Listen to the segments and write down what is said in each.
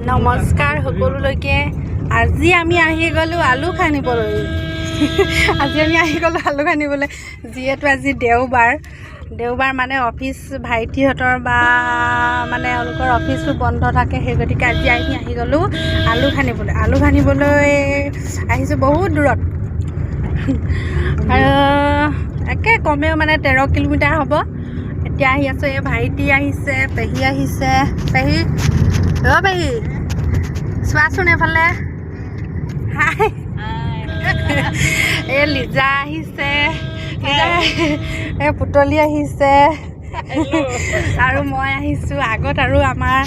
নমস্কাৰ সকলোলৈকে। আজি আমি আহি গ'লোঁ আলু খানিবলৈ। যিহেতু আজি দেওবাৰ মানে অফিচ ভাইটিহঁতৰ বা মানে এওঁলোকৰ অফিচো বন্ধ থাকে, সেই গতিকে আজি আমি আহি গ'লোঁ আলু খানিবলৈ আহিছোঁ বহুত দূৰত। আৰু একে কমেও মানে 13 কিলোমিটাৰ হ'ব। এতিয়া আহি আছোঁ, এই ভাইটি আহিছে, পেহী আহিছে। পেহী চোৱাচোন এফালে। হাই, এই লিজা আহিছে, এই পুতলি আহিছে আৰু মই আহিছোঁ আগত। আৰু আমাৰ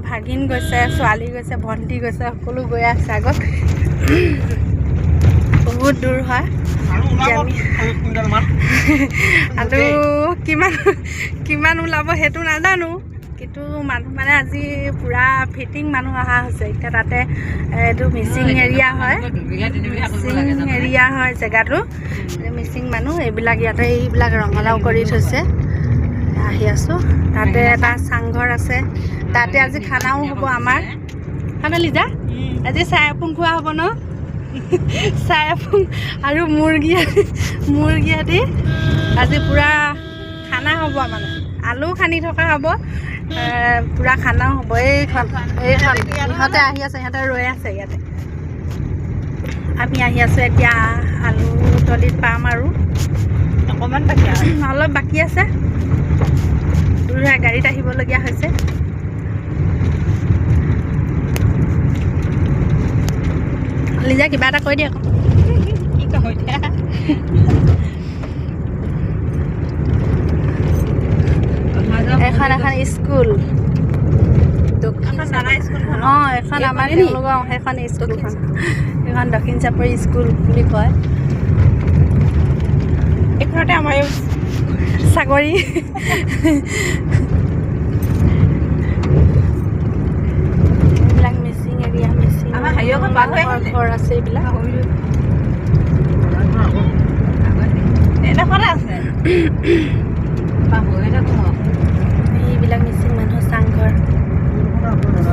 ভাগিন গৈছে, ছোৱালী গৈছে, ভণ্টি গৈছে, সকলো গৈ আছে আগত। বহুত দূৰ হয়। আৰু কিমান ওলাব সেইটো নাজানো, কিন্তু মানুহ মানে আজি পূৰা ফিটিং মানুহ অহা হৈছে। এতিয়া তাতে এইটো মিচিং এৰিয়া হয়, জেগাটো মিচিং মানুহ। এইবিলাক ইয়াতে এইবিলাক ৰঙালাও কৰি থৈছে। আহি আছোঁ, তাতে এটা চাংঘৰ আছে, তাতে আজি খানাও হ'ব আমাৰ। লিজা আজি চাই এপোং খোৱা হ'ব ন? চাই এপোং আৰু মুৰ্গী আদি আজি পূৰা খানা হ'ব। মানে আলু খানি থকা হ'ব, পূৰা খানাও হ'ব। এইখন ইহঁতে আহি আছে, ইহঁতে ৰৈ আছে ইয়াতে। আমি আহি আছোঁ এতিয়া আলু তলিত পাম আৰু অকণমান বাকী, অলপ বাকী আছে। দূৰ হয়, গাড়ীত আহিবলগীয়া হৈছে। লিজা কিবা এটা কৈ দিয়ক। কি কওঁ এতিয়া? এখন স্কুল, অঁ এখন আমাৰ তেওঁলোকৰ সেইখন স্কুলখন, সেইখন দক্ষিণ চাপৰি স্কুল বুলি কয়। এইখনতে আমাৰ চাকৰি। এইবিলাক মিচিং এৰিয়া, মিচিং ঘৰ আছে। এইবিলাক এইবিলাক মিচিং মানুহৰ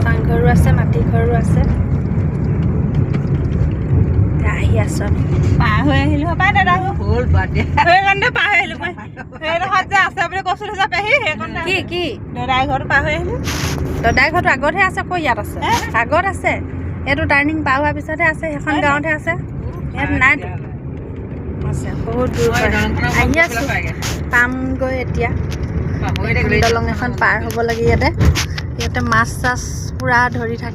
চাংঘৰো আছে, মাটি ঘৰো আছে। আহি আছোঁ আমি, পাৰ হৈ আহিলোঁ পাই দাদা। হ'ল সেইকাৰণে পাৰ হৈ আহিলোঁ। সেইডোখৰত যে আছে বুলি কৈছিলোঁ যে পেহী, সেইকণতে কি দাদাই ঘৰটো পাৰ হৈ আহিলোঁ। দাদাই ঘৰটো আগতহে আছে, কৈ ইয়াত আছে? আগত আছে, এইটো টাৰ্ণিং পাৰ হোৱাৰ পিছতহে আছে। সেইখন গাঁৱতহে আছে, ইয়াত নাইতো। আছে বহুত দূৰ হয়। আহি আছোঁ, পামগৈ এতিয়া। দলং এখন পাৰ হ'ব লাগে। ইয়াতে মাছ চাছ পূৰা ধৰি থাকে।